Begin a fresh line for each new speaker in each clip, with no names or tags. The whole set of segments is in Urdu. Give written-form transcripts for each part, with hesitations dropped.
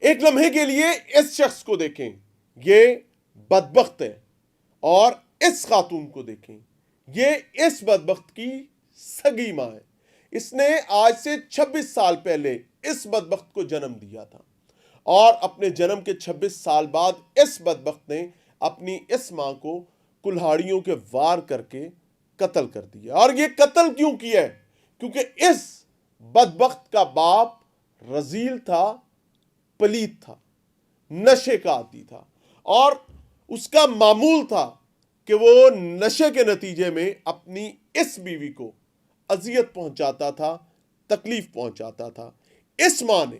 ایک لمحے کے لیے اس شخص کو دیکھیں، یہ بدبخت ہے، اور اس خاتون کو دیکھیں، یہ اس بدبخت کی سگی ماں ہے۔ اس نے آج سے 26 سال پہلے اس بدبخت کو جنم دیا تھا، اور اپنے جنم کے 26 سال بعد اس بدبخت نے اپنی اس ماں کو کلہاڑیوں کے وار کر کے قتل کر دیا۔ اور یہ قتل کیوں کیا ہے؟ کیونکہ اس بدبخت کا باپ رذیل تھا، پلیت تھا، نشے کا عادی تھا، اور اس کا معمول تھا کہ وہ نشے کے نتیجے میں اپنی اس بیوی کو اذیت پہنچاتا تھا، تکلیف پہنچاتا تھا۔ اس ماں نے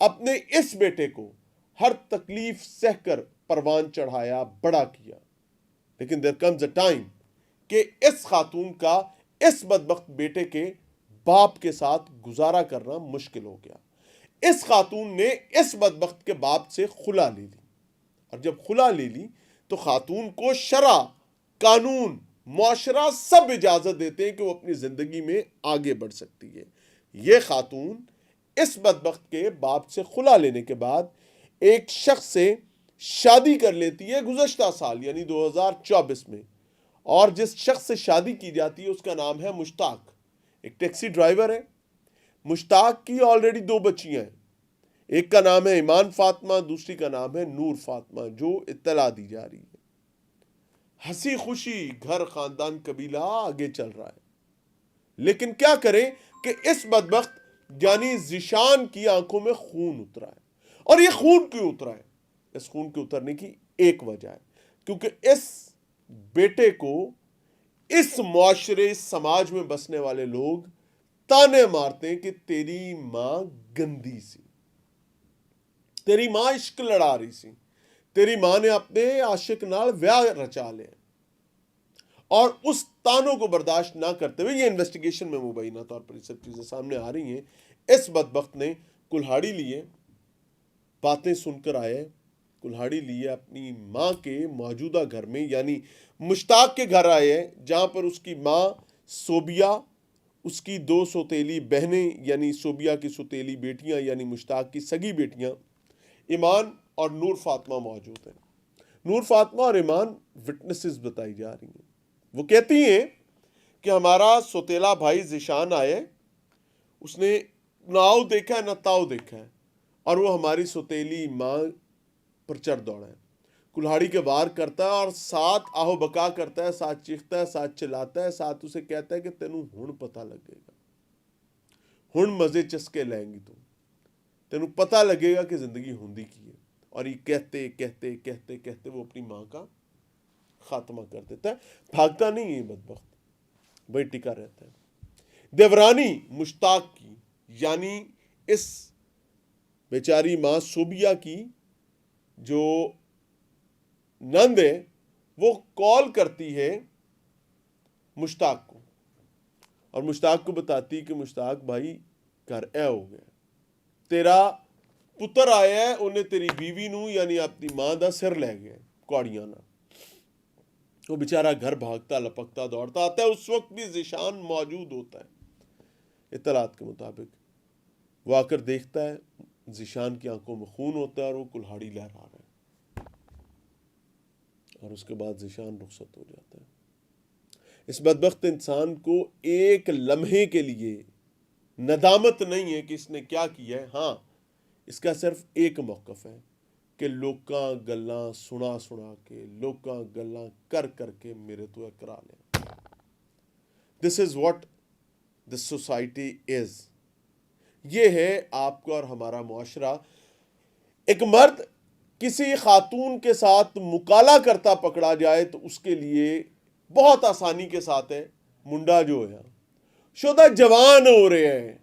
اپنے اس بیٹے کو ہر تکلیف سہ کر پروان چڑھایا، بڑا کیا، لیکن there comes a time کہ اس خاتون کا اس بدبخت بیٹے کے باپ کے ساتھ گزارا کرنا مشکل ہو گیا۔ اس خاتون نے اس بدبخت کے باپ سے خلا لے لی، اور جب خلا لے لی تو خاتون کو شرع، قانون، معاشرہ سب اجازت دیتے ہیں کہ وہ اپنی زندگی میں آگے بڑھ سکتی ہے۔ یہ خاتون اس بدبخت کے باپ سے خلا لینے کے بعد ایک شخص سے شادی کر لیتی ہے گزشتہ سال یعنی 2024 میں، اور جس شخص سے شادی کی جاتی ہے اس کا نام ہے مشتاق، ایک ٹیکسی ڈرائیور ہے۔ مشتاق کی آلریڈی 2 بچیاں ہیں، ایک کا نام ہے ایمان فاطمہ، دوسری کا نام ہے نور فاطمہ، جو اطلاع دی جا رہی ہے۔ ہنسی خوشی گھر، خاندان، قبیلہ آگے چل رہا ہے، لیکن کیا کریں کہ اس بدبخت یعنی ذیشان کی آنکھوں میں خون اترا ہے۔ اور یہ خون کیوں اترا ہے؟ اس خون کے اترنے کی ایک وجہ ہے، کیونکہ اس بیٹے کو اس معاشرے، اس سماج میں بسنے والے لوگ تانے مارتے ہیں کہ تیری ماں گندی سی، تیری ماں عشق لڑا رہی سی، تیری ماں نے اپنے عاشق نال ویاہ رچا لیا۔ اور اس تانوں کو برداشت نہ کرتے ہوئے، یہ انویسٹیگیشن میں مبینہ طور پر یہ سب چیزیں سامنے آ رہی ہیں، اس بدبخت نے کلہاڑی لیے، باتیں سن کر آئے، کلہاڑی لیے اپنی ماں کے موجودہ گھر میں یعنی مشتاق کے گھر آئے ہیں، جہاں پر اس کی ماں صوبیہ، اس کی 2 سوتیلی بہنیں یعنی صوبیہ کی سوتیلی بیٹیاں یعنی مشتاق کی سگی بیٹیاں ایمان اور نور فاطمہ موجود ہیں۔ نور فاطمہ اور ایمان وٹنسز بتائی جا رہی ہیں۔ وہ کہتی ہیں کہ ہمارا سوتیلا بھائی ذیشان آئے، اس نے نہ آؤ دیکھا ہے نہ تاؤ دیکھا ہے، اور وہ ہماری سوتیلی ماں پر چڑھ دوڑا ہے، کلہاڑی کے وار کرتا ہے، اور ساتھ آہو بکا کرتا ہے، ساتھ چیختا ہے، ساتھ چلاتا ہے، ساتھ اسے کہتا ہے کہ تینوں ہن پتہ لگے گا، ہن مزے چسکے لیں گی تینوں پتہ لگے گا کہ زندگی ہوندی کی ہے۔ اور یہ کہتے کہتے کہتے کہتے وہ اپنی ماں کا خاتمہ کر دیتا ہے۔ بھاگتا نہیں ہے بدبخت، وہی ٹکا رہتا ہے۔ دیورانی مشتاق کی یعنی اس بیچاری ماں صوبیہ کی جو نند ہے، وہ کال کرتی ہے مشتاق کو، اور مشتاق کو بتاتی کہ مشتاق بھائی گھر اے ہو گیا، تیرا پتر آیا ہے، انہیں تیری بیوی نو یعنی اپنی ماں دا سر لے گیا کوڑیاں نہ۔ وہ بیچارہ گھر بھاگتا لپکتا دوڑتا آتا ہے، اس وقت بھی ذیشان موجود ہوتا ہے۔ اطلاعات کے مطابق وہ آ کر دیکھتا ہے ذیشان کی آنکھوں میں خون ہوتا ہے، اور وہ کلہاڑی لہرا رہا ہے، اور اس کے بعد ذیشان رخصت ہو جاتا ہے۔ اس بدبخت انسان کو ایک لمحے کے لیے ندامت نہیں ہے کہ اس نے کیا کیا ہے، ہاں اس کا صرف ایک موقف ہے کہ لوکاں گلاں سنا سنا کے، لوکاں گلاں کر کر کے میرے تو اقرا لیں۔ This is what this society is. یہ ہے آپ کا اور ہمارا معاشرہ۔ ایک مرد کسی خاتون کے ساتھ مکالہ کرتا پکڑا جائے تو اس کے لیے بہت آسانی کے ساتھ ہے، منڈا جو ہے شدہ جوان ہو رہے ہیں،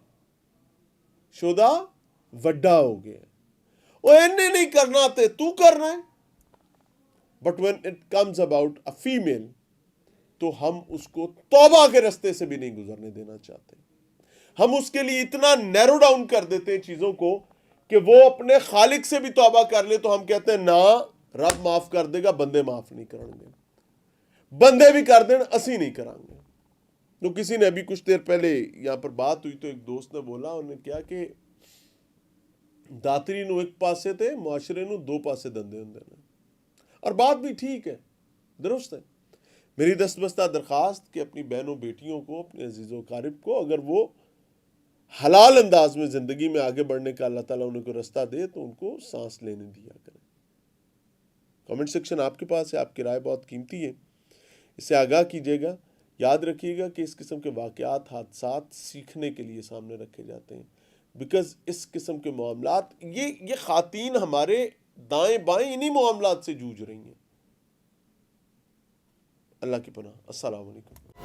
شدہ وڈا ہو گیا، وہ انہیں نہیں کرنا تے تو کرنا ہے۔ But when it comes about a female تو ہم اس کو توبہ کے رستے سے بھی نہیں گزرنے دینا چاہتے، ہم اس کے لیے اتنا نیرو ڈاؤن کر دیتے ہیں چیزوں کو کہ وہ اپنے خالق سے بھی توبہ کر لے تو ہم کہتے ہیں نا رب معاف کر دے گا، بندے معاف نہیں کریں گے، بندے بھی کر دیں اسی نہیں کریں گے۔ تو کسی نے ابھی کچھ دیر پہلے یہاں پر بات ہوئی تو ایک دوست نے بولا، انہوں نے کیا کہ ਦਾਤਰੀ ਨੂੰ ਇੱਕ ਪਾਸੇ ਤੇ ਮੁਆਸ਼ਰੇ ਨੂੰ ਦੋ ਪਾਸੇ ਦੰਦੇ ਹੁੰਦੇ ਨੇ اور بات بھی ٹھیک ہے درست ہے میری دستبستہ درخواست کہ اپنی بہنوں بیٹیوں کو اپنے عزیز و اقارب کو اگر وہ حلال انداز میں زندگی میں آگے بڑھنے کا اللہ تعالیٰ انہیں کو رستہ دے تو ان کو سانس لینے دیا کریں کامنٹ سیکشن آپ کے پاس ہے آپ کی رائے بہت قیمتی ہے اس سے آگاہ کیجیے گا یاد رکھیے گا کہ اس قسم کے واقعات حادثات سیکھنے کے لیے سامنے رکھے جاتے ہیں بیکاز اس قسم کے معاملات یہ خواتین ہمارے دائیں بائیں انہی معاملات سے جوجھ رہی ہیں اللہ کی پناہ السلام علیکم